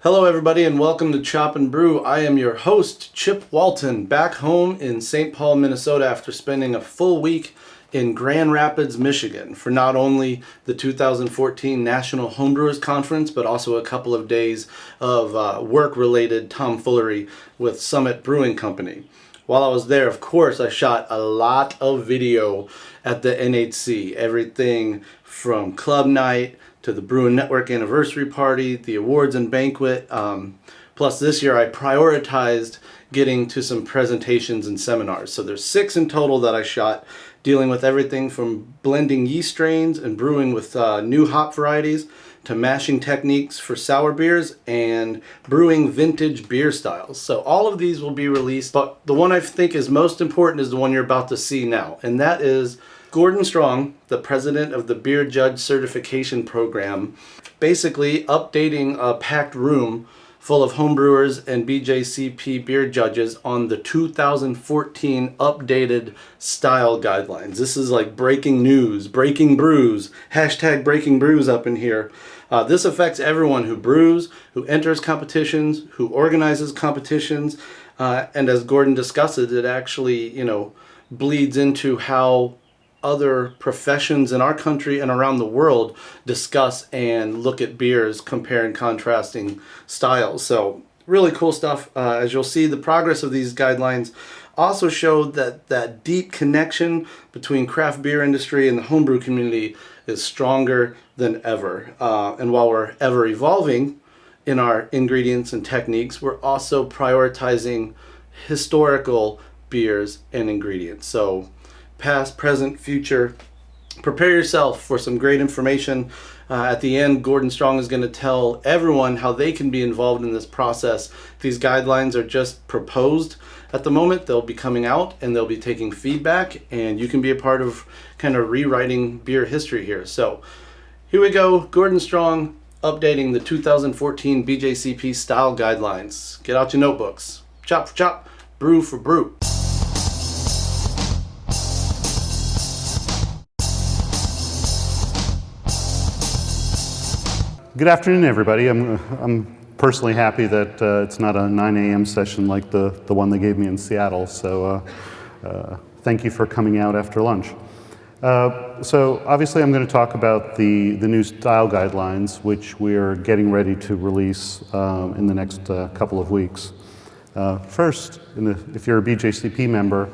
Hello everybody and welcome to Chop and Brew. I am your host, Chip Walton, back home in St. Paul, Minnesota after spending a full week in Grand Rapids, Michigan for not only the 2014 National Homebrewers Conference, but also a couple of days of work-related tomfoolery with Summit Brewing Company. While I was there, of course, I shot a lot of video at the NHC, everything from club night to the Brew Network anniversary party, the awards and banquet. Plus this year I prioritized getting to some presentations and seminars. So there's 6 in total that I shot, dealing with everything from blending yeast strains and brewing with new hop varieties to mashing techniques for sour beers and brewing vintage beer styles. So all of these will be released, but the one I think is most important is the one you're about to see now, and that is Gordon Strong, the president of the Beer Judge Certification Program, basically updating a packed room full of homebrewers and BJCP beer judges on the 2014 updated style guidelines. This is like breaking news, breaking brews, hashtag breaking brews up in here. This affects everyone who brews, who enters competitions, who organizes competitions, and as Gordon discusses, it actually, bleeds into how other professions in our country and around the world discuss and look at beers, compare and contrasting styles. So really cool stuff. As you'll see, the progress of these guidelines also showed that deep connection between craft beer industry and the homebrew community is stronger than ever. And while we're ever evolving in our ingredients and techniques, we're also prioritizing historical beers and ingredients. So past, present, future. Prepare yourself for some great information. At the end, Gordon Strong is going to tell everyone how they can be involved in this process. These guidelines are just proposed at the moment. They'll be coming out and they'll be taking feedback, and you can be a part of kind of rewriting beer history here. So here we go. Gordon Strong updating the 2014 BJCP style guidelines. Get out your notebooks. Chop for chop, brew for brew. Good afternoon, everybody. I'm personally happy that it's not a 9 a.m. session like the one they gave me in Seattle, so thank you for coming out after lunch. So obviously I'm going to talk about the new style guidelines, which we're getting ready to release in the next couple of weeks. First, if you're a BJCP member,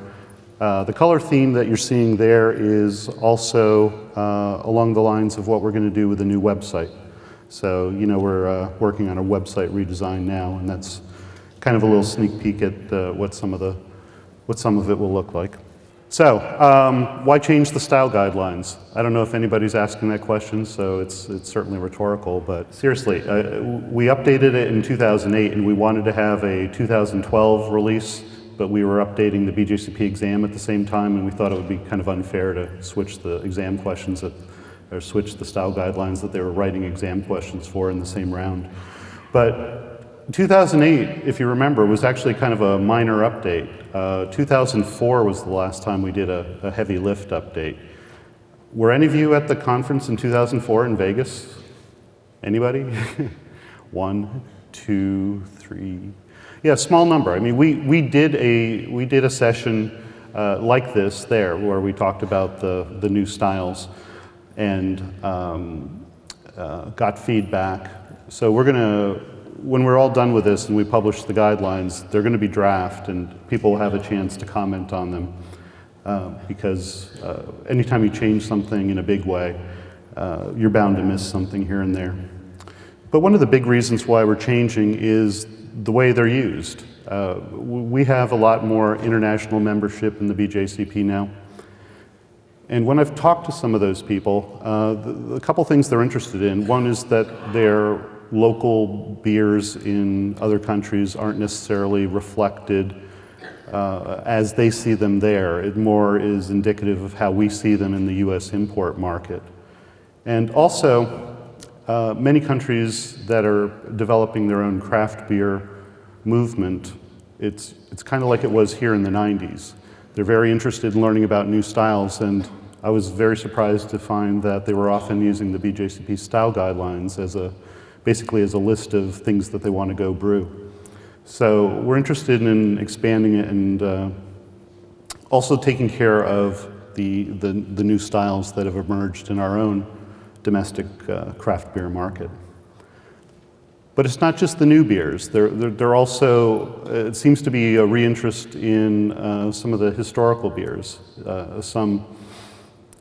the color theme that you're seeing there is also along the lines of what we're going to do with the new website. So, we're working on a website redesign now, and that's kind of a little sneak peek at what some of it will look like. So, why change the style guidelines? I don't know if anybody's asking that question, so it's certainly rhetorical, but seriously, we updated it in 2008, and we wanted to have a 2012 release, but we were updating the BJCP exam at the same time, and we thought it would be kind of unfair to switch the exam questions or switch the style guidelines that they were writing exam questions for in the same round. But 2008, if you remember, was actually kind of a minor update. 2004 was the last time we did a heavy lift update. Were any of you at the conference in 2004 in Vegas? Anybody? 1, 2, 3. Yeah, small number. I mean, we did a session like this there, where we talked about the new styles and got feedback. So when we're all done with this and we publish the guidelines, they're going to be draft and people will have a chance to comment on them because anytime you change something in a big way, you're bound to miss something here and there. But one of the big reasons why we're changing is the way they're used. We have a lot more international membership in the BJCP now. And when I've talked to some of those people, a couple things they're interested in. One is that their local beers in other countries aren't necessarily reflected as they see them there. It more is indicative of how we see them in the US import market. And also, many countries that are developing their own craft beer movement, it's kind of like it was here in the 90s. They're very interested in learning about new styles, and I was very surprised to find that they were often using the BJCP style guidelines as a basically as a list of things that they want to go brew. So we're interested in expanding it and also taking care of the new styles that have emerged in our own domestic craft beer market. But it's not just the new beers. There also, it seems to be a reinterest in some of the historical beers. Some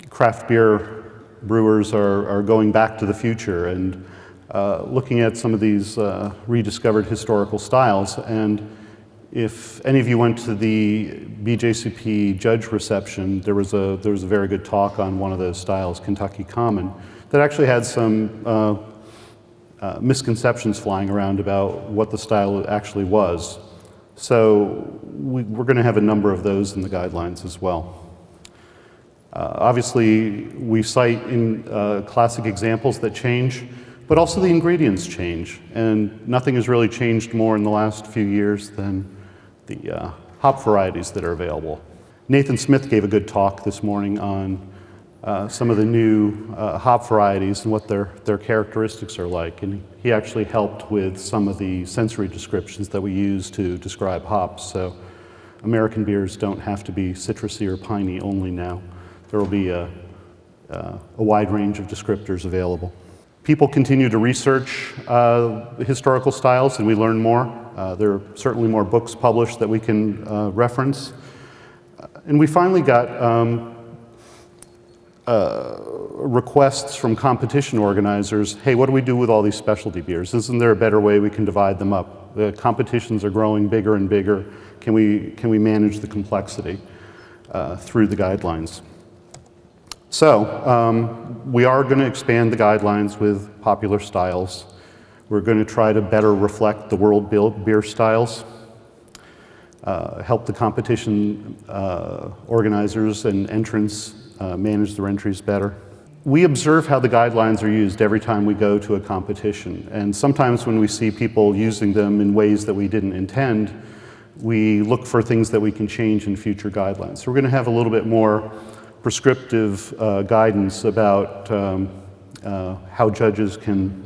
craft beer brewers are going back to the future and looking at some of these rediscovered historical styles. And if any of you went to the BJCP judge reception, there was a very good talk on one of those styles, Kentucky Common, that actually had some misconceptions flying around about what the style actually was. So we're going to have a number of those in the guidelines as well. Obviously, we cite in classic examples that change, but also the ingredients change. And nothing has really changed more in the last few years than the hop varieties that are available. Nathan Smith gave a good talk this morning on some of the new hop varieties and what their characteristics are like. And he actually helped with some of the sensory descriptions that we use to describe hops. So American beers don't have to be citrusy or piney only now. There will be a wide range of descriptors available. People continue to research historical styles and we learn more. There are certainly more books published that we can reference. And we finally got requests from competition organizers, hey, what do we do with all these specialty beers? Isn't there a better way we can divide them up? The competitions are growing bigger and bigger. Can we manage the complexity through the guidelines? So we are going to expand the guidelines with popular styles. We're going to try to better reflect the world beer styles, help the competition organizers and entrants manage their entries better. We observe how the guidelines are used every time we go to a competition, and sometimes when we see people using them in ways that we didn't intend, we look for things that we can change in future guidelines. So we're going to have a little bit more prescriptive guidance about how judges can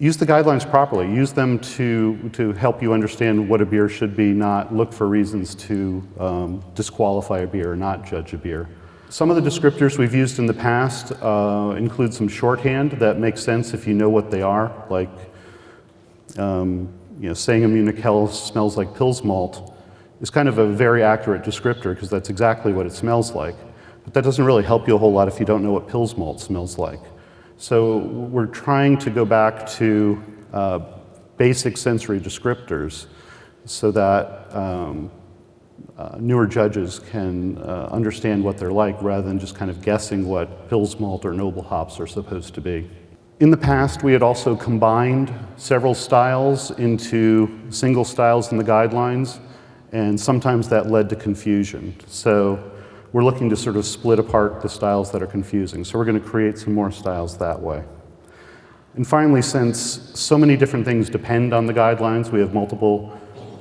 use the guidelines properly, use them to help you understand what a beer should be, not look for reasons to disqualify a beer or not judge a beer. Some of the descriptors we've used in the past include some shorthand that makes sense if you know what they are, like saying a Munich-Hell smells like Pils malt is kind of a very accurate descriptor because that's exactly what it smells like. But that doesn't really help you a whole lot if you don't know what Pils malt smells like. So we're trying to go back to basic sensory descriptors so that newer judges can understand what they're like rather than just kind of guessing what Pils malt or noble hops are supposed to be. In the past, we had also combined several styles into single styles in the guidelines, and sometimes that led to confusion. So we're looking to sort of split apart the styles that are confusing. So we're going to create some more styles that way. And finally, since so many different things depend on the guidelines, we have multiple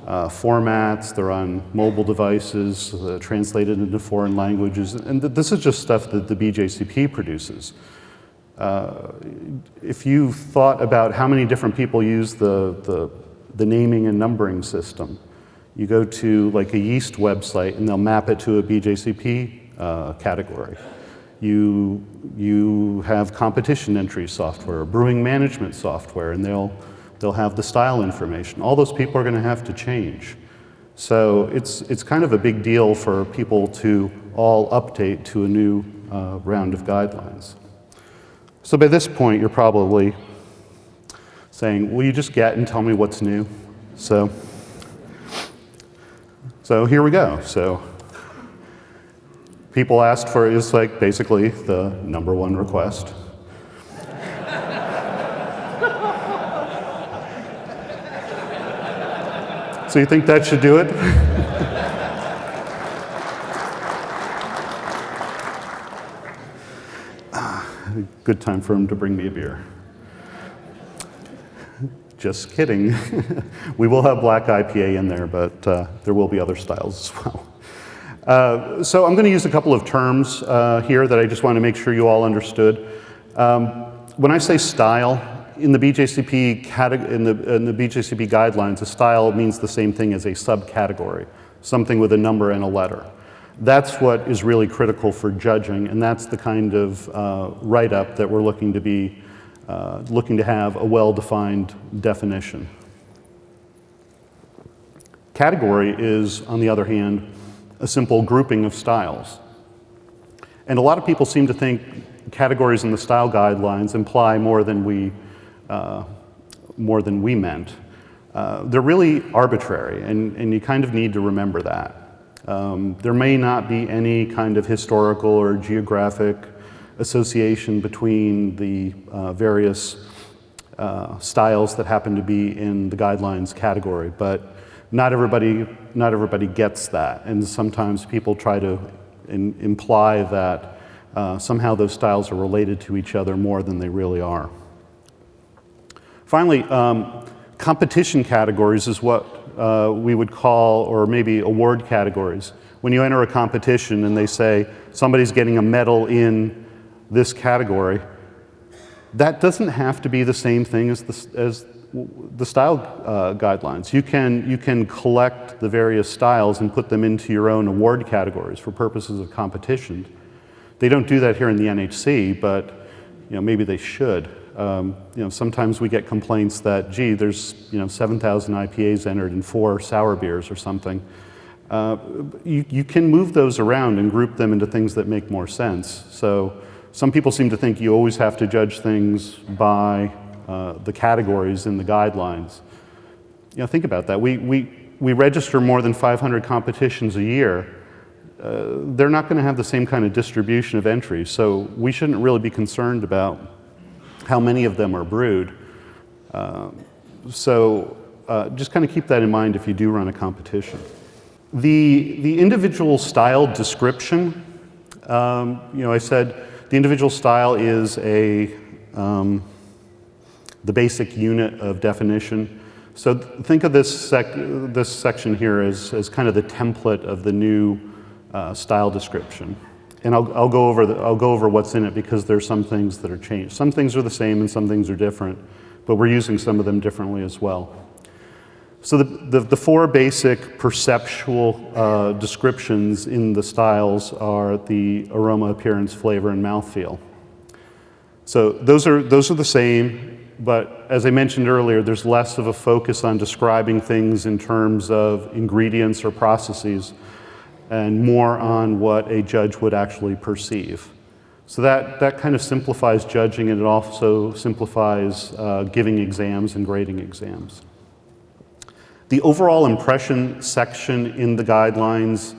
formats, they're on mobile devices, translated into foreign languages, and this is just stuff that the BJCP produces. If you thought about how many different people use the naming and numbering system, you go to like a yeast website and they'll map it to a BJCP category. You have competition entry software, brewing management software, and they'll have the style information. All those people are going to have to change. So it's kind of a big deal for people to all update to a new round of guidelines. So by this point, you're probably saying, will you just get and tell me what's new? So here we go. So people asked for is like basically the number one request. So you think that should do it? Good time for him to bring me a beer. Just kidding. We will have black IPA in there, but there will be other styles as well. So I'm going to use a couple of terms here that I just want to make sure you all understood. When I say style, in the BJCP in the BJCP guidelines, a style means the same thing as a subcategory, something with a number and a letter. That's what is really critical for judging, and that's the kind of write-up that we're looking to have a well-defined definition. Category is, on the other hand, a simple grouping of styles. And a lot of people seem to think categories in the style guidelines imply more than we meant. They're really arbitrary, and you kind of need to remember that. There may not be any kind of historical or geographic association between the various styles that happen to be in the guidelines category, but not everybody gets that, and sometimes people try to imply that somehow those styles are related to each other more than they really are. Finally, competition categories is what we would call, or maybe award categories. When you enter a competition and they say somebody's getting a medal in this category, that doesn't have to be the same thing as the style guidelines. You can collect the various styles and put them into your own award categories for purposes of competition. They don't do that here in the NHC, but maybe they should. Sometimes we get complaints that, gee, there's 7,000 IPAs entered and 4 sour beers or something. You can move those around and group them into things that make more sense. So some people seem to think you always have to judge things by the categories in the guidelines. Think about that. We register more than 500 competitions a year. They're not going to have the same kind of distribution of entries, so we shouldn't really be concerned about how many of them are brewed. Just kind of keep that in mind if you do run a competition. The individual style description, I said the individual style is the basic unit of definition. So think of this section here as kind of the template of the new style description. And I'll go over what's in it because there's some things that are changed. Some things are the same and some things are different, but we're using some of them differently as well. So the 4 basic perceptual descriptions in the styles are the aroma, appearance, flavor, and mouthfeel. So those are the same, but as I mentioned earlier, there's less of a focus on describing things in terms of ingredients or processes, and more on what a judge would actually perceive. So that kind of simplifies judging, and it also simplifies giving exams and grading exams. The overall impression section in the guidelines,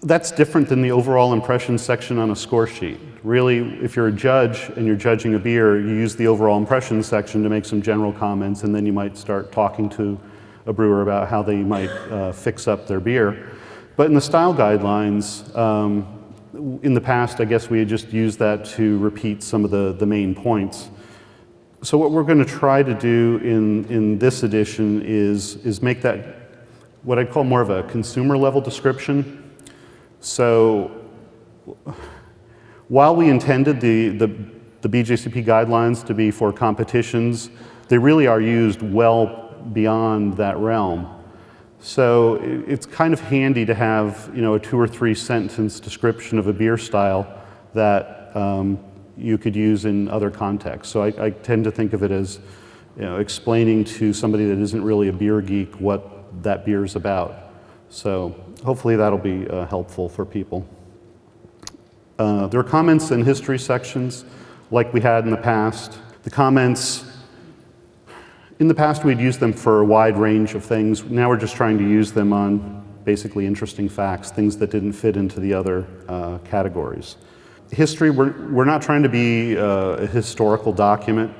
that's different than the overall impression section on a score sheet. Really, if you're a judge and you're judging a beer, you use the overall impression section to make some general comments, and then you might start talking to a brewer about how they might fix up their beer. But in the style guidelines, in the past, I guess we had just used that to repeat some of the main points. So what we're going to try to do in this edition is make that what I'd call more of a consumer level description. So while we intended the BJCP guidelines to be for competitions, they really are used well beyond that realm. So it's kind of handy to have a 2 or 3 sentence description of a beer style that you could use in other contexts. So I tend to think of it as explaining to somebody that isn't really a beer geek what that beer is about. So hopefully that'll be helpful for people. There are comments and history sections like we had in the past. The comments, in the past we'd use them for a wide range of things. Now we're just trying to use them on basically interesting facts, things that didn't fit into the other categories. History, we're not trying to be a historical document.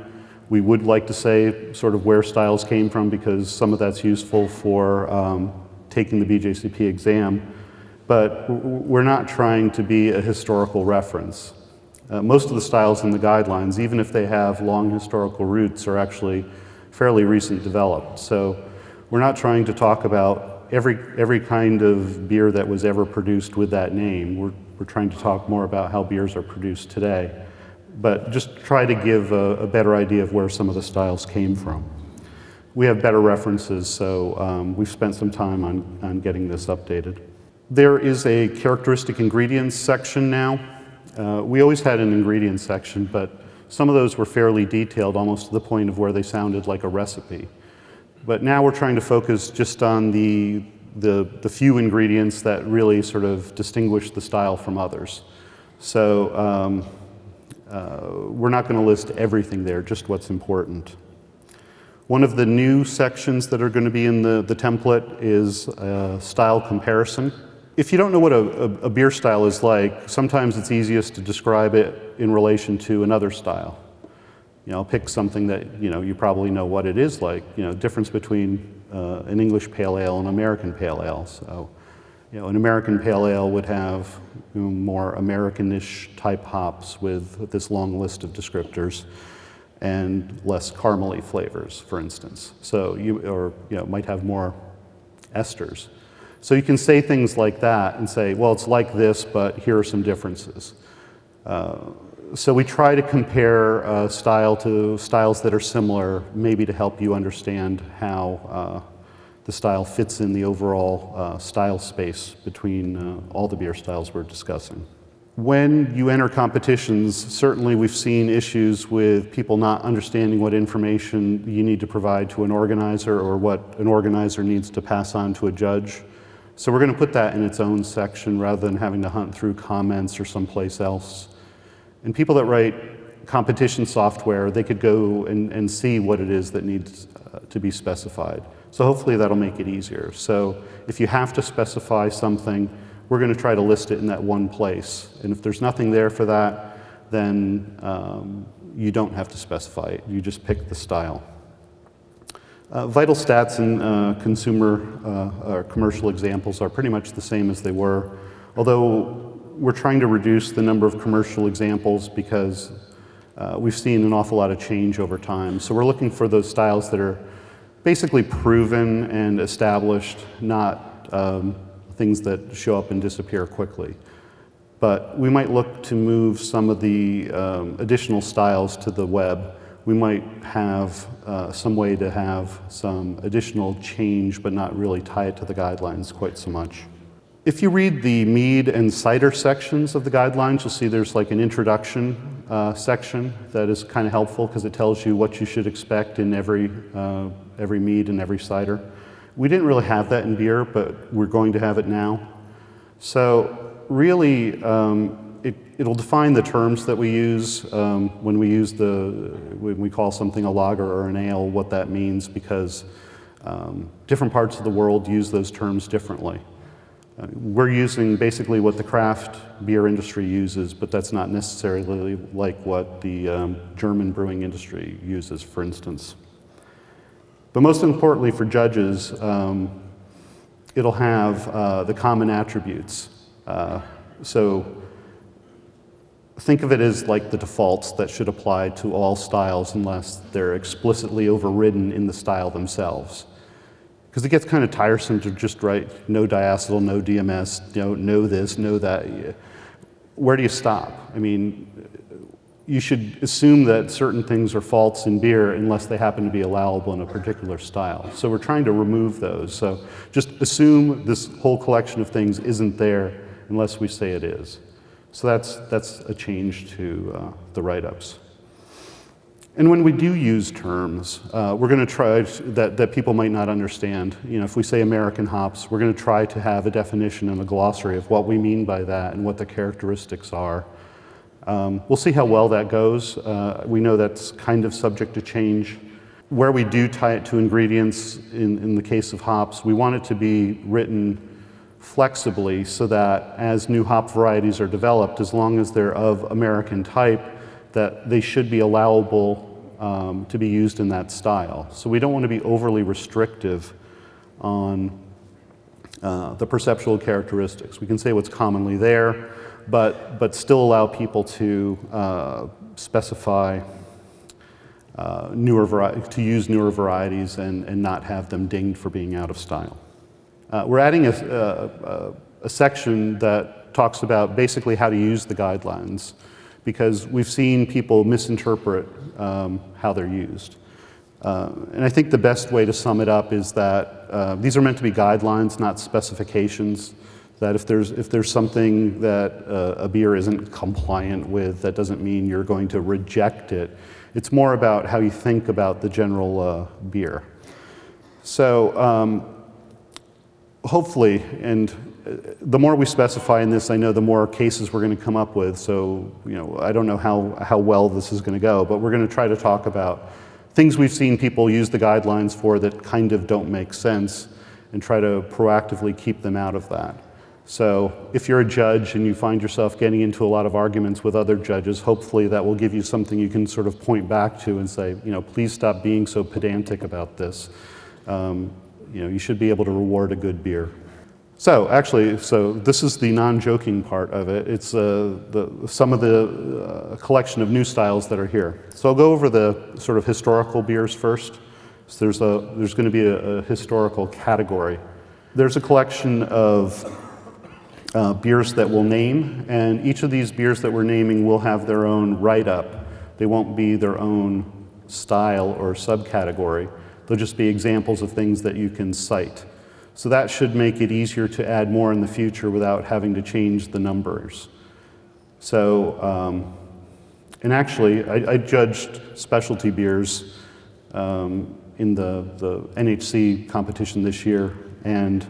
We would like to say sort of where styles came from because some of that's useful for taking the BJCP exam, but we're not trying to be a historical reference. Most of the styles in the guidelines, even if they have long historical roots, are actually fairly recent developed. So we're not trying to talk about every kind of beer that was ever produced with that name. We're trying to talk more about how beers are produced today. but just try to give a better idea of where some of the styles came from. We have better references, so we've spent some time on getting this updated. There is a characteristic ingredients section now. We always had an ingredients section, but some of those were fairly detailed, almost to the point of where they sounded like a recipe. But now we're trying to focus just on the few ingredients that really sort of distinguish the style from others. So we're not going to list everything there, just what's important. One of the new sections that are going to be in the template is style comparison. If you don't know what a beer style is like, sometimes it's easiest to describe it in relation to another style. You know, pick something that you probably know what it is like. Difference between an English pale ale and American pale ale. So, an American pale ale would have more Americanish type hops with this long list of descriptors, and less caramely flavors, for instance. So it might have more esters. So you can say things like that and say, well, it's like this, but here are some differences. So we try to compare style to styles that are similar, maybe to help you understand how the style fits in the overall style space between all the beer styles we're discussing. When you enter competitions, certainly we've seen issues with people not understanding what information you need to provide to an organizer or what an organizer needs to pass on to a judge. So we're going to put that in its own section rather than having to hunt through comments or someplace else. And people that write competition software, they could go and see what it is that needs to be specified. So hopefully that'll make it easier. So if you have to specify something, we're going to try to list it in that one place. And if there's nothing there for that, then you don't have to specify it. You just pick the style. Vital stats and consumer or commercial examples are pretty much the same as they were, although we're trying to reduce the number of commercial examples because we've seen an awful lot of change over time. So we're looking for those styles that are basically proven and established, not things that show up and disappear quickly. But we might look to move some of the additional styles to the web. We might have some way to have some additional change, but not really tie it to the guidelines quite so much. If you read the mead and cider sections of the guidelines, you'll see there's like an introduction section that is kind of helpful because it tells you what you should expect in every mead and every cider. We didn't really have that in beer, but we're going to have it now. So really, it'll define the terms that we use when we call something a lager or an ale, what that means, because different parts of the world use those terms differently. We're using basically what the craft beer industry uses, but that's not necessarily like what the German brewing industry uses, for instance. But most importantly for judges, it'll have the common attributes. So think of it as like the defaults that should apply to all styles unless they're explicitly overridden in the style themselves. Because it gets kind of tiresome to just write no diacetyl, no DMS, no this, no that. Where do you stop? I mean, you should assume that certain things are faults in beer unless they happen to be allowable in a particular style. So we're trying to remove those. So just assume this whole collection of things isn't there unless we say it is. So that's a change to the write-ups. And when we do use terms, we're going to try that people might not understand. If we say American hops, we're going to try to have a definition and a glossary of what we mean by that and what the characteristics are. We'll see how well that goes. We know that's kind of subject to change. Where we do tie it to ingredients, in the case of hops, we want it to be written flexibly so that as new hop varieties are developed, as long as they're of American type, that they should be allowable to be used in that style. So we don't want to be overly restrictive on the perceptual characteristics. We can say what's commonly there, but still allow people to specify to use newer varieties and not have them dinged for being out of style. We're adding a section that talks about basically how to use the guidelines, because we've seen people misinterpret how they're used. And I think the best way to sum it up is that these are meant to be guidelines, not specifications. That if there's something that a beer isn't compliant with, that doesn't mean you're going to reject it. It's more about how you think about the general beer. So hopefully, and the more we specify in this, I know the more cases we're going to come up with. So I don't know how well this is going to go, but we're going to try to talk about things we've seen people use the guidelines for that kind of don't make sense, and try to proactively keep them out of that. So if you're a judge and you find yourself getting into a lot of arguments with other judges, hopefully that will give you something you can sort of point back to and say, please stop being so pedantic about this. You should be able to reward a good beer. So this is the non-joking part of it. It's some of the collection of new styles that are here. So I'll go over the sort of historical beers first. So there's going to be a historical category. There's a collection of beers that we'll name, and each of these beers that we're naming will have their own write-up. They won't be their own style or subcategory. They'll just be examples of things that you can cite. So that should make it easier to add more in the future without having to change the numbers. So, and actually, I judged specialty beers in the NHC competition this year, and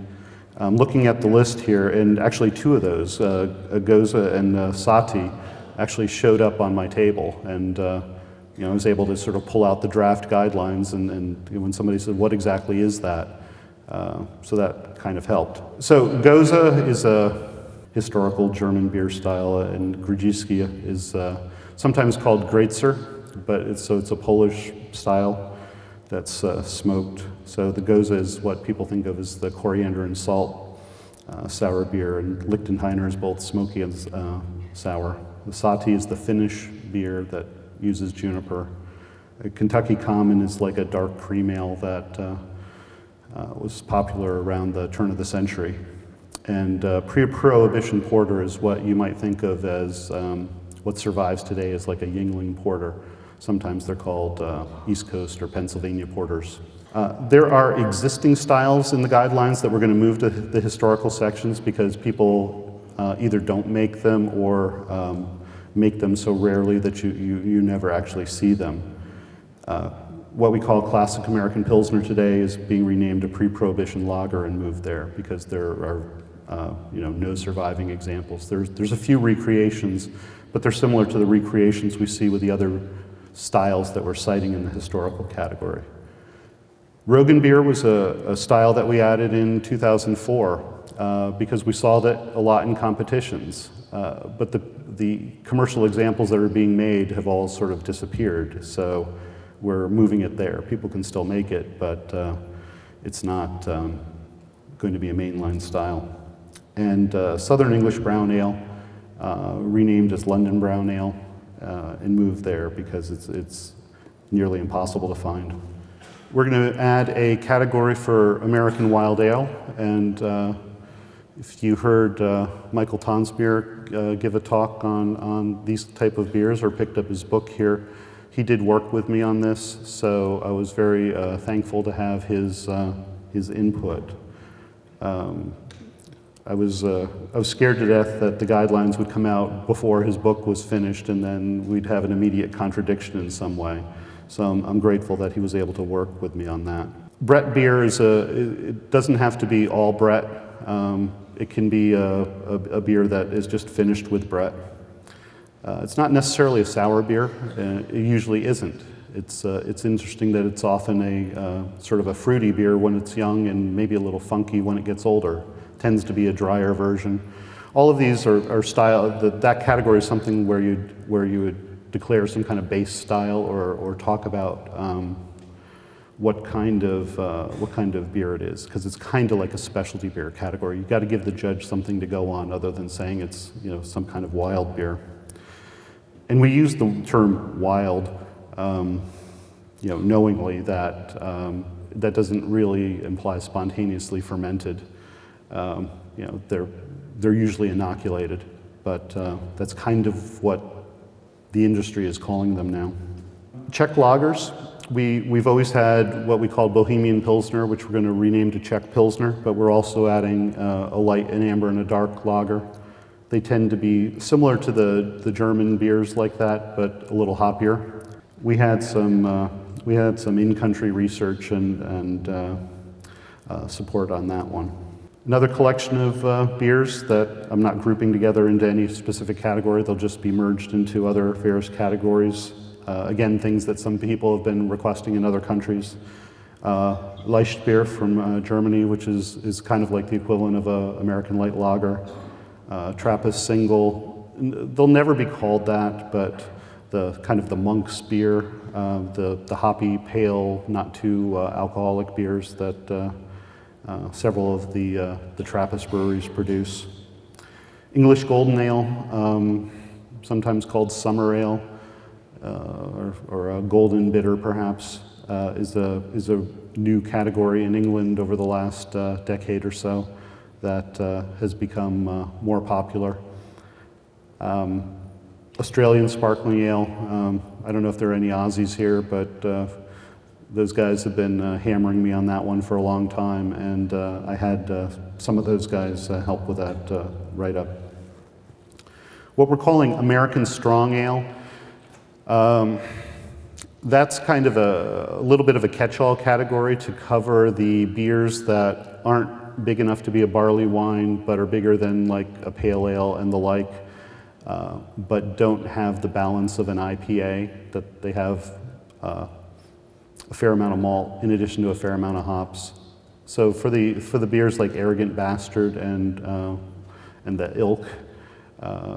looking at the list here, and actually two of those, Gose and Sati, actually showed up on my table, and I was able to sort of pull out the draft guidelines, and when somebody said, what exactly is that? So that kind of helped. So Gose is a historical German beer style, and Grudziski is sometimes called Grätzer, but it's a Polish style that's smoked. So the Gose is what people think of as the coriander and salt sour beer, and Lichtensteiner is both smoky and sour. The Sati is the Finnish beer that uses juniper. A Kentucky Common is like a dark cream ale that was popular around the turn of the century. And pre-Prohibition porter is what you might think of as what survives today as like a Yuengling porter. Sometimes they're called East Coast or Pennsylvania porters. There are existing styles in the guidelines that we're going to move to the historical sections because people either don't make them or make them so rarely that you never actually see them. What we call classic American Pilsner today is being renamed a pre-Prohibition lager and moved there because there are no surviving examples. There's a few recreations, but they're similar to the recreations we see with the other styles that we're citing in the historical category. Rogan beer was a style that we added in 2004 because we saw that a lot in competitions, but the commercial examples that are being made have all sort of disappeared. So we're moving it there. People can still make it, but it's not going to be a mainline style. And Southern English Brown Ale, renamed as London Brown Ale, and moved there because it's nearly impossible to find. We're going to add a category for American Wild Ale, and if you heard Michael Tonsbier give a talk on these type of beers or picked up his book here, he did work with me on this, so I was very thankful to have his input. I was scared to death that the guidelines would come out before his book was finished, and then we'd have an immediate contradiction in some way. So I'm grateful that he was able to work with me on that. Brett beer it doesn't have to be all Brett. It can be a beer that is just finished with Brett. It's not necessarily a sour beer. It usually isn't. It's interesting that it's often a sort of a fruity beer when it's young and maybe a little funky when it gets older. It tends to be a drier version. All of these are style. That category is something where you would declare some kind of base style or talk about what kind of beer it is, because it's kind of like a specialty beer category. You got to give the judge something to go on other than saying it's some kind of wild beer. And we use the term wild, knowingly that that doesn't really imply spontaneously fermented. They're usually inoculated, but that's kind of what the industry is calling them now. Czech lagers. We've always had what we call Bohemian Pilsner, which we're going to rename to Czech Pilsner, but we're also adding a light, an amber, and a dark lager. They tend to be similar to the German beers like that, but a little hoppier. We had some in-country research and support on that one. Another collection of beers that I'm not grouping together into any specific category. They'll just be merged into other various categories. Again, things that some people have been requesting in other countries. Leichtbier from Germany, which is kind of like the equivalent of an American light lager. Trappist single. They'll never be called that, but the kind of the monk's beer, the hoppy, pale, not too alcoholic beers that several of the Trappist breweries produce. English Golden Ale, sometimes called Summer Ale, or a Golden Bitter perhaps, is a new category in England over the last decade or so that has become more popular. Australian Sparkling Ale, I don't know if there are any Aussies here, but those guys have been hammering me on that one for a long time, and I had some of those guys help with that write-up. What we're calling American Strong Ale, that's kind of a little bit of a catch-all category to cover the beers that aren't big enough to be a barley wine, but are bigger than like a pale ale and the like, but don't have the balance of an IPA, that they have a fair amount of malt in addition to a fair amount of hops. So for the beers like Arrogant Bastard and the Ilk,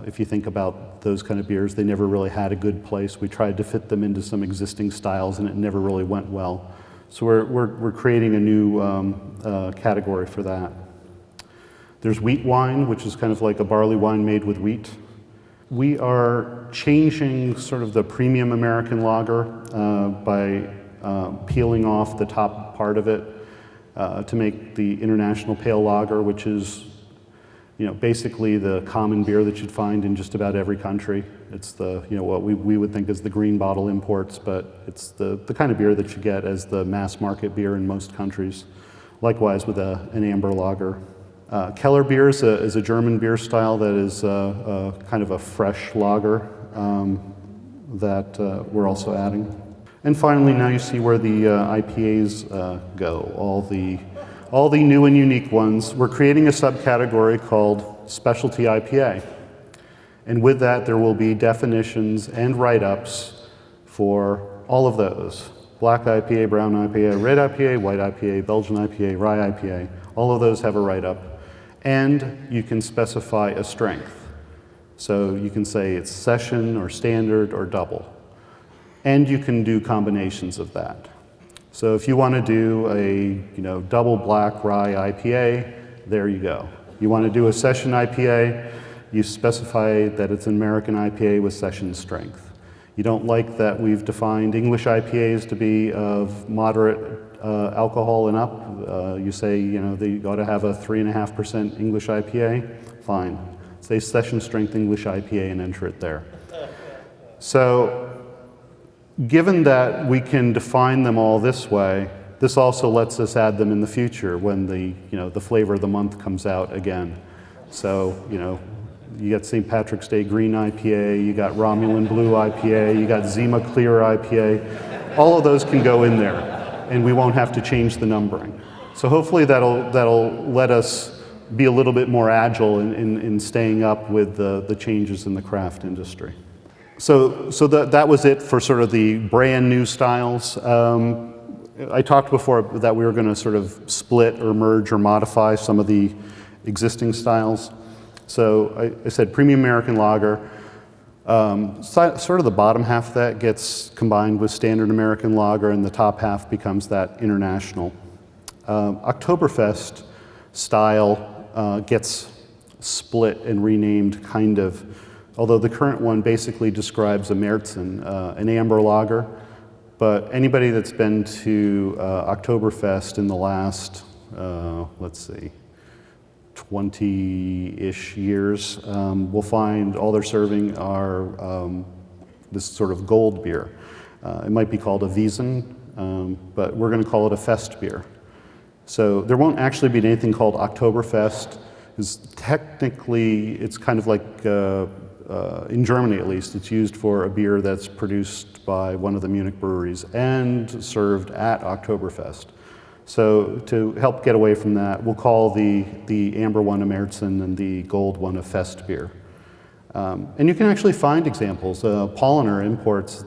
if you think about those kind of beers, they never really had a good place. We tried to fit them into some existing styles, and it never really went well. So we're creating a new category for that. There's wheat wine, which is kind of like a barley wine made with wheat. We are changing sort of the premium American lager by peeling off the top part of it to make the international pale lager, which is, you know, basically the common beer that you'd find in just about every country. It's the, you know, what we would think is the green bottle imports, but it's the kind of beer that you get as the mass market beer in most countries. Likewise with an amber lager. Keller beer is a German beer style that is kind of a fresh lager that we're also adding. And finally, now you see where the IPAs go, all the new and unique ones. We're creating a subcategory called Specialty IPA. And with that, there will be definitions and write-ups for all of those. Black IPA, brown IPA, red IPA, white IPA, Belgian IPA, rye IPA. All of those have a write-up. And you can specify a strength. So you can say it's session or standard or double. And you can do combinations of that. So if you want to do a double black rye IPA, there you go. You want to do a session IPA, you specify that it's an American IPA with session strength. You don't like that we've defined English IPAs to be of moderate alcohol and up. You say, they ought to have a 3.5% English IPA, fine. Say session strength English IPA and enter it there. So, given that we can define them all this way, this also lets us add them in the future when the flavor of the month comes out again. So, you got St. Patrick's Day Green IPA, you got Romulan Blue IPA, you got Zima Clear IPA. All of those can go in there, and we won't have to change the numbering. So hopefully that'll let us be a little bit more agile in staying up with the changes in the craft industry. So that was it for sort of the brand new styles. I talked before that we were going to sort of split or merge or modify some of the existing styles. So I said premium American lager. Sort of the bottom half of that gets combined with standard American lager, and the top half becomes that international. Oktoberfest style gets split and renamed kind of, although the current one basically describes a Märzen, an amber lager. But anybody that's been to Oktoberfest in the last, 20-ish years will find all they're serving are this sort of gold beer. It might be called a Wiesen, but we're going to call it a Fest beer. So there won't actually be anything called Oktoberfest, because technically it's kind of like, in Germany at least, it's used for a beer that's produced by one of the Munich breweries and served at Oktoberfest. So to help get away from that, we'll call the amber one a Märzen and the gold one a Fest beer. And you can actually find examples. Paulaner imports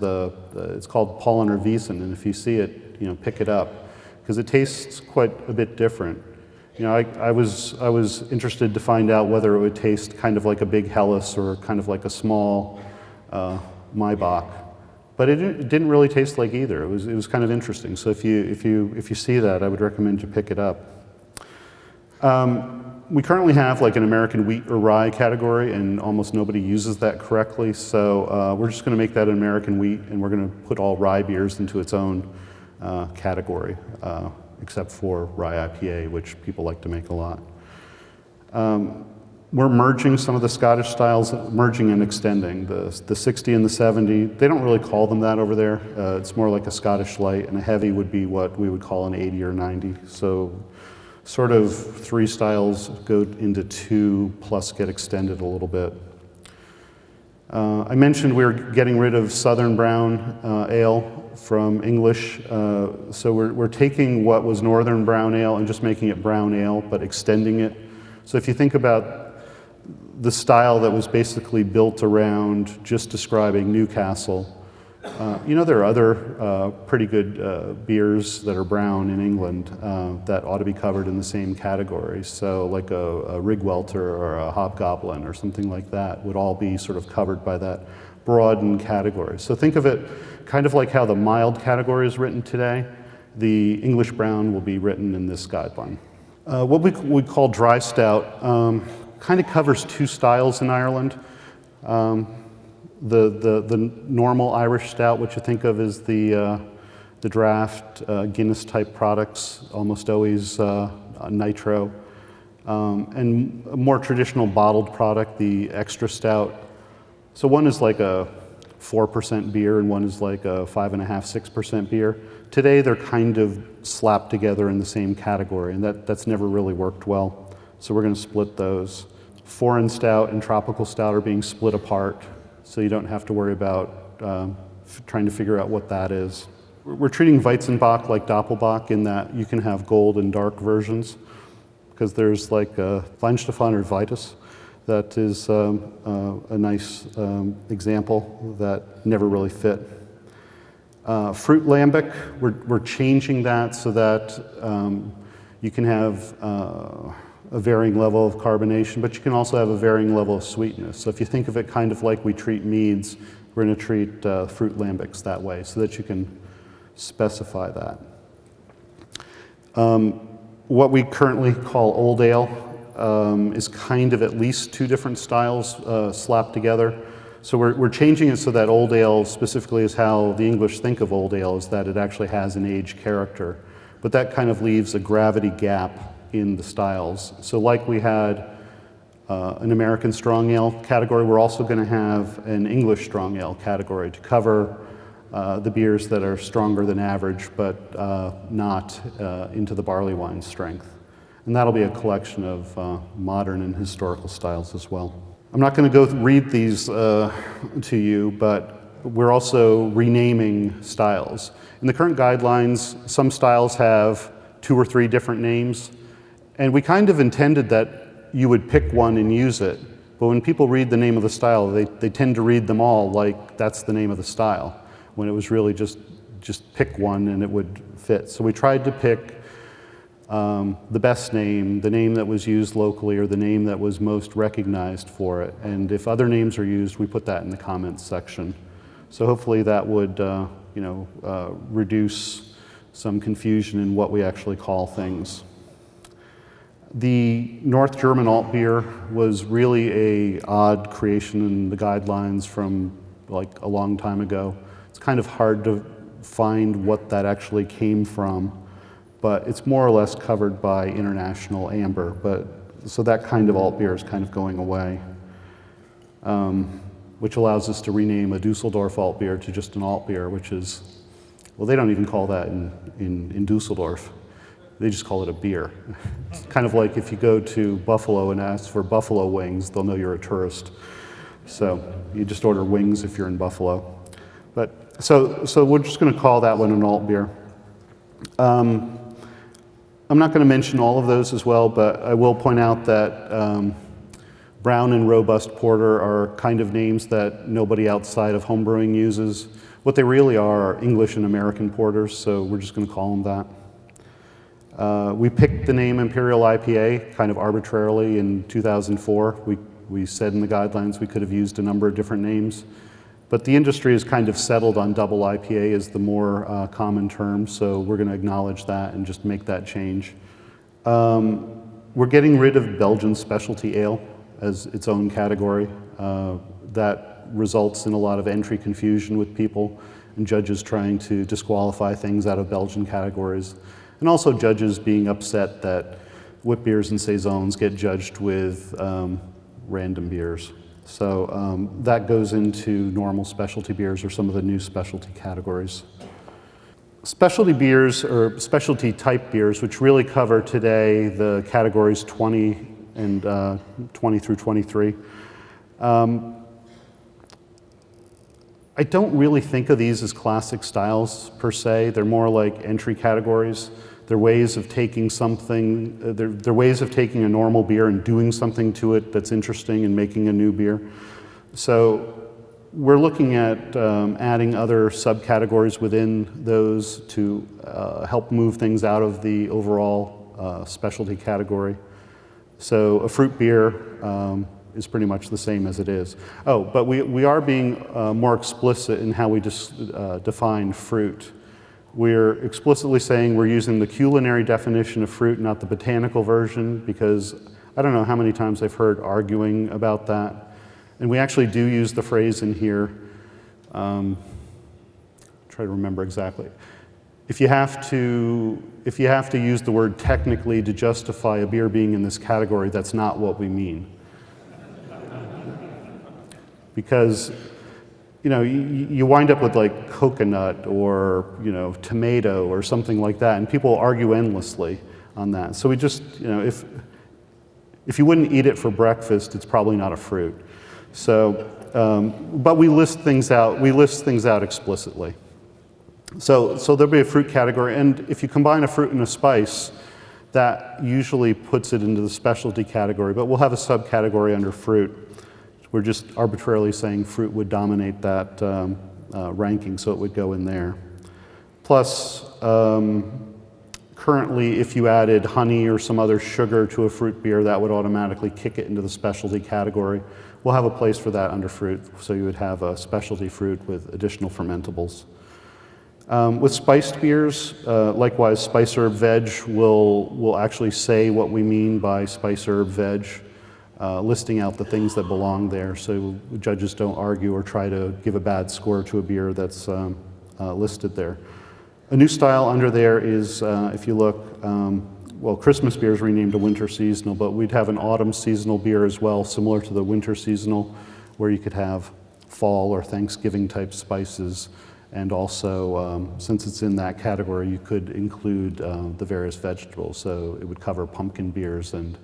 it's called Paulaner Wiesen, and if you see it, pick it up, because it tastes quite a bit different. I was interested to find out whether it would taste kind of like a big Helles or kind of like a small Maibach. But it didn't really taste like either. It was kind of interesting. So if you see that, I would recommend you pick it up. We currently have like an American wheat or rye category, and almost nobody uses that correctly. So we're just going to make that an American wheat, and we're going to put all rye beers into its own category, except for rye IPA, which people like to make a lot. We're merging some of the Scottish styles, merging and extending. The 60 and the 70, they don't really call them that over there. It's more like a Scottish light, and a heavy would be what we would call an 80 or 90. So sort of 3 styles go into 2 plus get extended a little bit. I mentioned we're getting rid of Southern Brown Ale from English. So we're taking what was Northern Brown Ale and just making it Brown Ale, but extending it. So if you think about the style that was basically built around just describing Newcastle, there are other pretty good beers that are brown in England that ought to be covered in the same category. So like a Rigwelter or a Hobgoblin or something like that would all be sort of covered by that broadened category. So think of it kind of like how the mild category is written today. The English brown will be written in this guideline. What we call dry stout kind of covers 2 styles in Ireland. The normal Irish stout, which you think of as the draft Guinness type products, almost always nitro, and a more traditional bottled product, the extra stout. So one is like a 4% beer and one is like a 5.5–6% beer. Today they're kind of slapped together in the same category, and that's never really worked well. So we're going to split those. Foreign stout and tropical stout are being split apart, so you don't have to worry about trying to figure out what that is. We're treating Weizenbock like Doppelbock in that you can have gold and dark versions, because there's like Weinstefan or Vitus that is a nice example that never really fit. Fruit lambic, we're changing that so that you can have a varying level of carbonation, but you can also have a varying level of sweetness. So if you think of it kind of like we treat meads, we're going to treat fruit lambics that way so that you can specify that. What we currently call Old Ale is kind of at least 2 different styles slapped together. So we're changing it so that Old Ale specifically is how the English think of Old Ale, is that it actually has an age character. But that kind of leaves a gravity gap in the styles. So like we had an American Strong Ale category, we're also going to have an English Strong Ale category to cover the beers that are stronger than average, but not into the barley wine strength. And that'll be a collection of modern and historical styles as well. I'm not going to go read these to you, but we're also renaming styles. In the current guidelines, some styles have 2 or 3 different names, and we kind of intended that you would pick one and use it, but when people read the name of the style, they tend to read them all like that's the name of the style, when it was really just pick one and it would fit. So we tried to pick the best name, the name that was used locally, or the name that was most recognized for it. And if other names are used, we put that in the comments section. So hopefully that would reduce some confusion in what we actually call things. The North German alt beer was really a odd creation in the guidelines from like a long time ago. It's kind of hard to find what that actually came from, but it's more or less covered by international amber. So that kind of alt beer is kind of going away. which allows us to rename a Dusseldorf alt beer to just an alt beer, which is, well, they don't even call that in Dusseldorf. They just call it a beer. It's kind of like if you go to Buffalo and ask for buffalo wings, they'll know you're a tourist. So you just order wings if you're in Buffalo. But so we're just going to call that one an alt beer. I'm not going to mention all of those as well, but I will point out that brown and robust porter are kind of names that nobody outside of homebrewing uses. What they really are English and American porters, so we're just going to call them that. We picked the name Imperial IPA kind of arbitrarily in 2004. We said in the guidelines we could have used a number of different names, but the industry has kind of settled on double IPA as the more common term, so we're going to acknowledge that and just make that change. We're getting rid of Belgian Specialty Ale as its own category. That results in a lot of entry confusion with people and judges trying to disqualify things out of Belgian categories. And also judges being upset that wit beers and saisons get judged with random beers. So that goes into normal specialty beers or some of the new specialty categories. Specialty beers or specialty type beers, which really cover today the categories 20 and 20 through 23. I don't really think of these as classic styles per se. They're more like entry categories. They're ways of taking something, they're ways of taking a normal beer and doing something to it that's interesting and making a new beer. So we're looking at adding other subcategories within those to help move things out of the overall specialty category. So a fruit beer is pretty much the same as it is. Oh, but we are being more explicit in how we define fruit. We're explicitly saying we're using the culinary definition of fruit, not the botanical version, because I don't know how many times I've heard arguing about that. And we actually do use the phrase in here, try to remember exactly. If you have to use the word technically to justify a beer being in this category, that's not what we mean. Because you wind up with like coconut or tomato or something like that, and people argue endlessly on that. So we just if you wouldn't eat it for breakfast, it's probably not a fruit. So, but we list things out. We list things out explicitly. So there'll be a fruit category, and if you combine a fruit and a spice, that usually puts it into the specialty category. But we'll have a subcategory under fruit. We're just arbitrarily saying fruit would dominate that ranking, so it would go in there. Plus, currently, if you added honey or some other sugar to a fruit beer, that would automatically kick it into the specialty category. We'll have a place for that under fruit, so you would have a specialty fruit with additional fermentables. With spiced beers, likewise, spice herb veg will actually say what we mean by spice herb veg. Listing out the things that belong there so judges don't argue or try to give a bad score to a beer that's listed there. A new style under there is, if you look, Christmas beer is renamed a winter seasonal, but we'd have an autumn seasonal beer as well, similar to the winter seasonal, where you could have fall or Thanksgiving type spices. And also, since it's in that category, you could include the various vegetables. So it would cover pumpkin beers and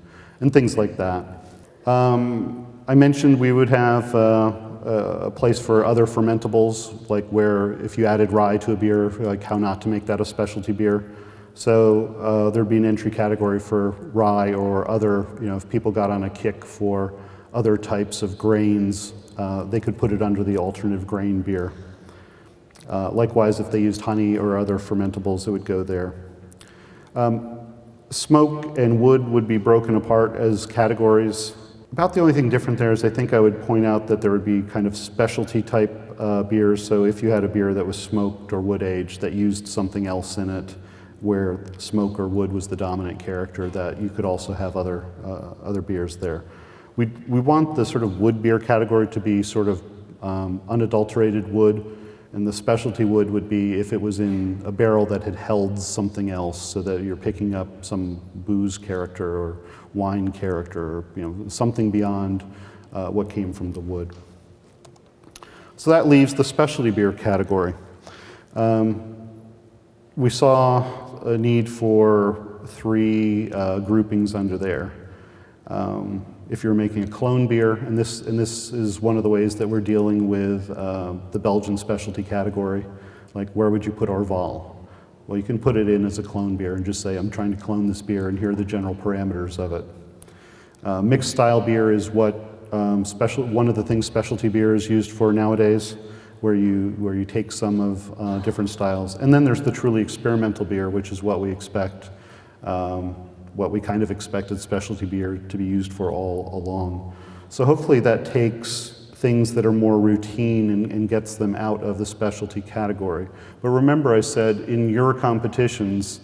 things like that. I mentioned we would have a place for other fermentables, like where if you added rye to a beer, like how not to make that a specialty beer. So there'd be an entry category for rye or other, if people got on a kick for other types of grains, they could put it under the alternative grain beer. Likewise, if they used honey or other fermentables, it would go there. Smoke and wood would be broken apart as categories. About the only thing different there is I think I would point out that there would be kind of specialty type beers. So if you had a beer that was smoked or wood aged that used something else in it, where smoke or wood was the dominant character, that you could also have other beers there. We want the sort of wood beer category to be sort of unadulterated wood. And the specialty wood would be if it was in a barrel that had held something else, so that you're picking up some booze character or wine character, or something beyond what came from the wood. So that leaves the specialty beer category. We saw a need for 3 groupings under there. If you're making a clone beer, and this is one of the ways that we're dealing with the Belgian specialty category, like where would you put Orval? Well, you can put it in as a clone beer and just say, I'm trying to clone this beer, and here are the general parameters of it. Mixed style beer is what one of the things specialty beer is used for nowadays, where you take some of different styles. And then there's the truly experimental beer, which is what we expect, what we kind of expected specialty beer to be used for all along. So hopefully that takes things that are more routine and gets them out of the specialty category. But remember, I said in your competitions,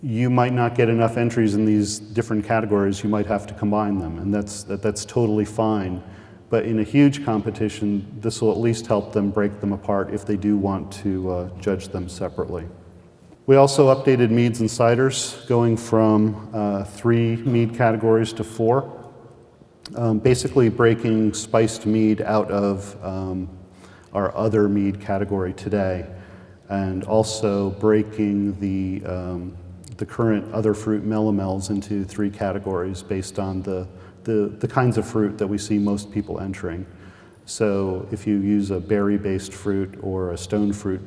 you might not get enough entries in these different categories. You might have to combine them, and that's totally fine. But in a huge competition, this will at least help them break them apart if they do want to judge them separately. We also updated meads and ciders, going from 3 mead categories to 4. Basically breaking spiced mead out of our other mead category today, and also breaking the current other fruit melomels into 3 categories based on the kinds of fruit that we see most people entering. So if you use a berry-based fruit or a stone fruit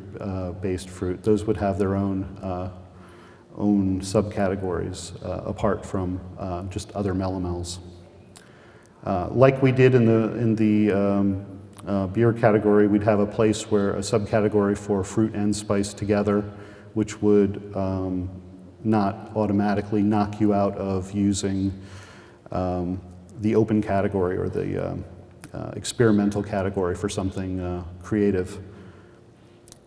based fruit, those would have their own subcategories apart from just other melomels. Like we did in the beer category, we'd have a place where a subcategory for fruit and spice together, which would not automatically knock you out of using the open category or the experimental category for something creative.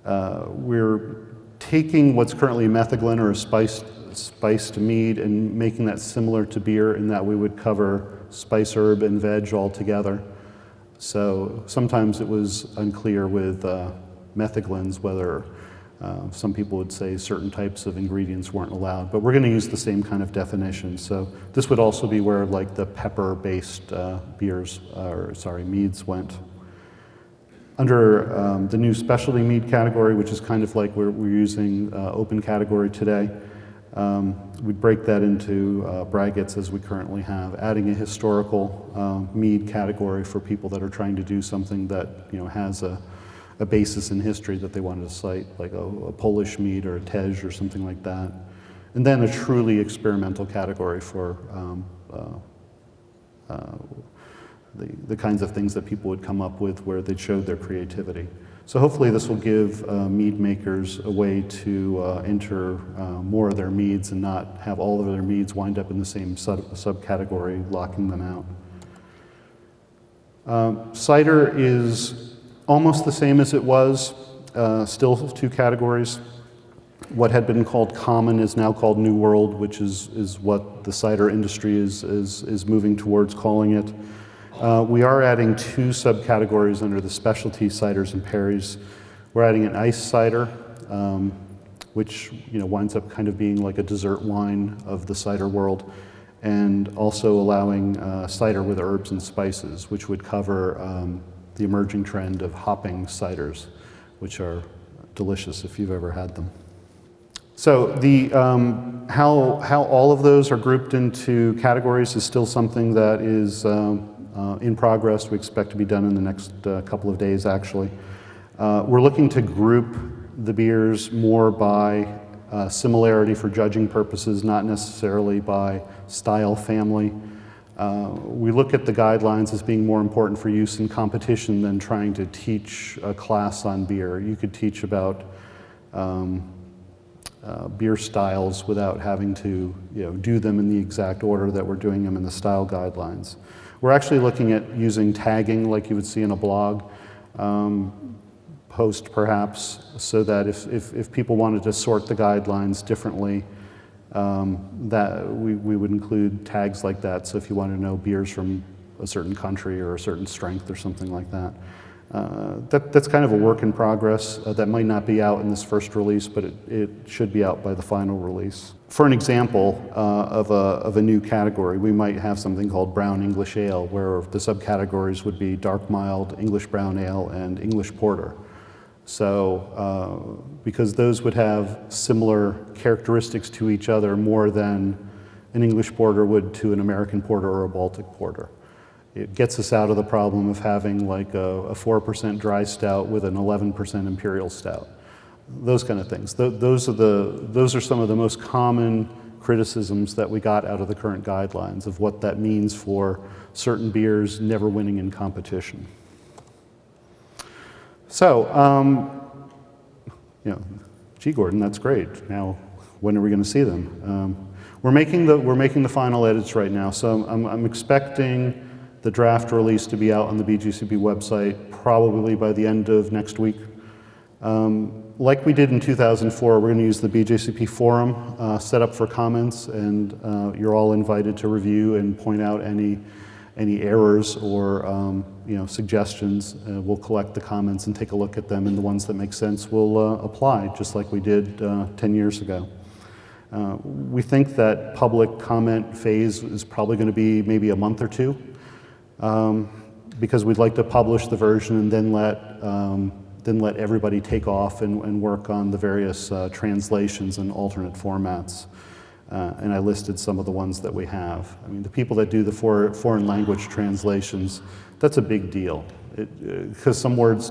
We're taking what's currently methylene or a spiced mead and making that similar to beer in that we would cover spice, herb, and veg all together. So sometimes it was unclear with methylens whether some people would say certain types of ingredients weren't allowed, but we're going to use the same kind of definition. So this would also be where like the pepper-based meads went. Under the new specialty mead category, which is kind of like we're using open category today, we'd break that into braggots as we currently have, adding a historical mead category for people that are trying to do something that has a basis in history that they wanted to cite, like a Polish mead or a Tej or something like that. And then a truly experimental category for the kinds of things that people would come up with where they showed their creativity. So hopefully this will give mead makers a way to enter more of their meads and not have all of their meads wind up in the same subcategory, locking them out. Cider is almost the same as it was, still 2 categories. What had been called common is now called New World, which is what the cider industry is moving towards calling it. We are adding 2 subcategories under the specialty ciders and perries. We're adding an ice cider, which winds up kind of being like a dessert wine of the cider world, and also allowing cider with herbs and spices, which would cover the emerging trend of hopping ciders, which are delicious if you've ever had them. So the how all of those are grouped into categories is still something that is in progress. We expect to be done in the next couple of days, actually. We're looking to group the beers more by similarity for judging purposes, not necessarily by style family. We look at the guidelines as being more important for use in competition than trying to teach a class on beer. You could teach about beer styles without having to do them in the exact order that we're doing them in the style guidelines. We're actually looking at using tagging like you would see in a blog post perhaps, so that if people wanted to sort the guidelines differently, that we would include tags like that. So if you want to know beers from a certain country or a certain strength or something like that. That's kind of a work in progress that might not be out in this first release, but it should be out by the final release. For an example of a new category, we might have something called Brown English Ale, where the subcategories would be dark mild, English brown ale, and English porter. So, because those would have similar characteristics to each other more than an English porter would to an American porter or a Baltic porter. It gets us out of the problem of having like a 4% dry stout with an 11% imperial stout. Those kind of things. Those are some of the most common criticisms that we got out of the current guidelines of what that means for certain beers never winning in competition. So, gee, Gordon, that's great. Now, when are we going to see them? We're making the final edits right now, so I'm expecting the draft release to be out on the BJCP website probably by the end of next week. Like we did in 2004, we're going to use the BJCP forum set up for comments, and you're all invited to review and point out any errors or suggestions. We'll collect the comments and take a look at them, and the ones that make sense we'll apply, just like we did 10 years ago. We think that public comment phase is probably going to be maybe a month or two, because we'd like to publish the version and then let everybody take off and work on the various translations and alternate formats. And I listed some of the ones that we have. I mean, the people that do the foreign language translations, that's a big deal. Because some words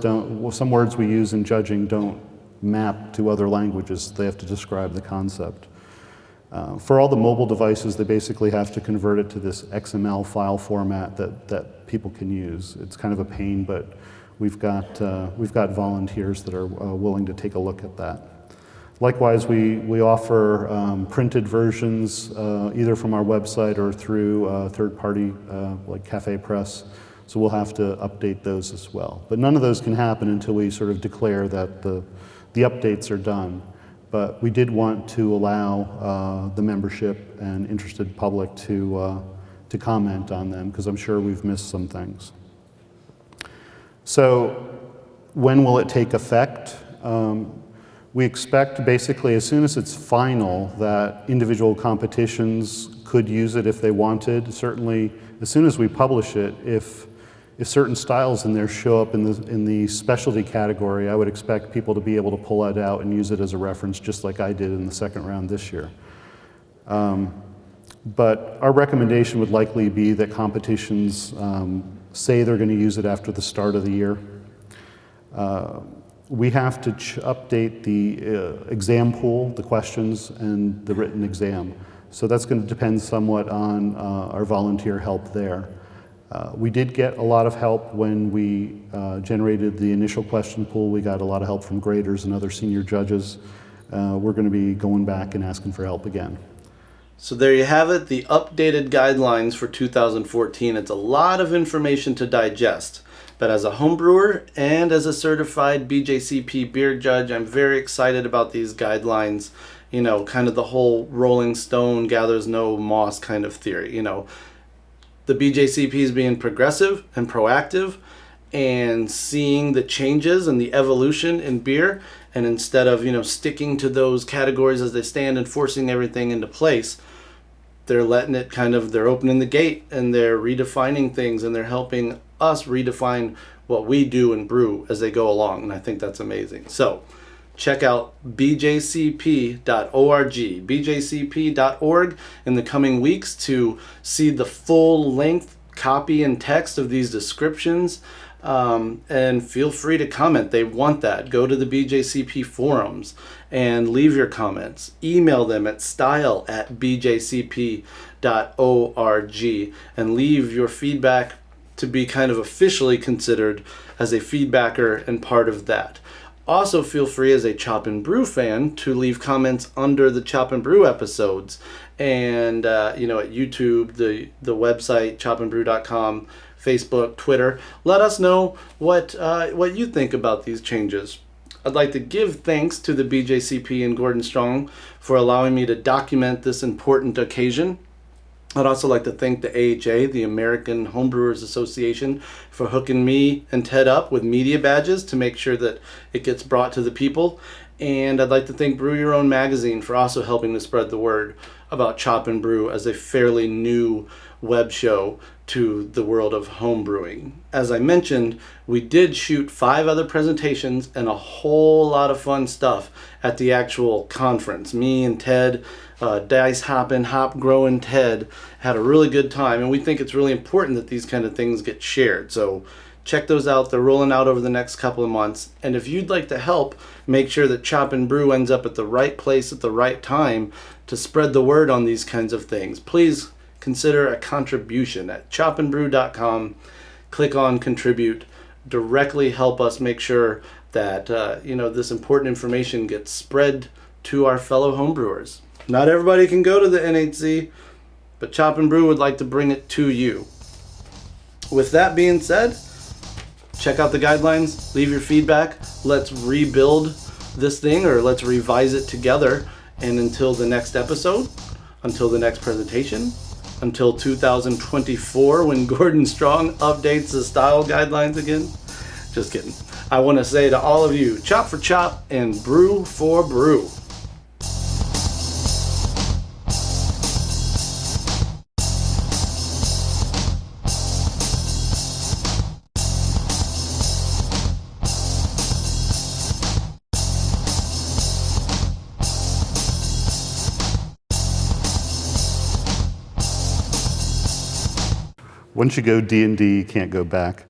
we use in judging don't map to other languages. They have to describe the concept. For all the mobile devices, they basically have to convert it to this XML file format that people can use. It's kind of a pain, but we've got volunteers that are willing to take a look at that. Likewise, we offer printed versions either from our website or through third-party like Cafe Press. So we'll have to update those as well. But none of those can happen until we sort of declare that the updates are done. But we did want to allow the membership and interested public to comment on them, because I'm sure we've missed some things. So when will it take effect? We expect basically as soon as it's final that individual competitions could use it if they wanted. Certainly as soon as we publish it, if certain styles in there show up in the specialty category, I would expect people to be able to pull that out and use it as a reference, just like I did in the second round this year. But our recommendation would likely be that competitions say they're going to use it after the start of the year. We have to update the exam pool, the questions, and the written exam. So that's going to depend somewhat on our volunteer help there. We did get a lot of help when we generated the initial question pool. We got a lot of help from graders and other senior judges. We're going to be going back and asking for help again. So there you have it, the updated guidelines for 2014. It's a lot of information to digest. But as a home brewer and as a certified BJCP beer judge, I'm very excited about these guidelines. You know, kind of the whole rolling stone gathers no moss kind of theory. You know, the BJCP is being progressive and proactive and seeing the changes and the evolution in beer. And instead of, sticking to those categories as they stand and forcing everything into place, they're letting it they're opening the gate and they're redefining things and they're helping us redefine what we do and brew as they go along. And I think that's amazing. So check out bjcp.org, bjcp.org in the coming weeks to see the full length copy and text of these descriptions. And feel free to comment. They want that. Go to the BJCP forums and leave your comments. Email them at style@bjcp.org and leave your feedback to be kind of officially considered as a feedbacker and part of that. Also feel free as a Chop and Brew fan to leave comments under the Chop and Brew episodes and at YouTube, the website chopandbrew.com, Facebook, Twitter. Let us know what you think about these changes. I'd like to give thanks to the BJCP and Gordon Strong for allowing me to document this important occasion. I'd also like to thank the AHA, the American Homebrewers Association, for hooking me and Ted up with media badges to make sure that it gets brought to the people. And I'd like to thank Brew Your Own magazine for also helping to spread the word about Chop and Brew as a fairly new web show to the world of home brewing. As I mentioned, we did shoot 5 other presentations and a whole lot of fun stuff at the actual conference. Me and Ted, Dice Hoppin', Hop Growin' Ted had a really good time, and we think it's really important that these kind of things get shared. So check those out. They're rolling out over the next couple of months. And if you'd like to help make sure that Chop and Brew ends up at the right place at the right time to spread the word on these kinds of things, please consider a contribution at chopandbrew.com. Click on contribute. Directly help us make sure that this important information gets spread to our fellow homebrewers. Not everybody can go to the NHC, but Chop and Brew would like to bring it to you. With that being said, check out the guidelines, leave your feedback. Let's rebuild this thing, or let's revise it together. And until the next episode, until the next presentation, until 2024 when Gordon Strong updates the style guidelines again. Just kidding. I want to say to all of you, chop for chop and brew for brew. Once you go D&D, you can't go back.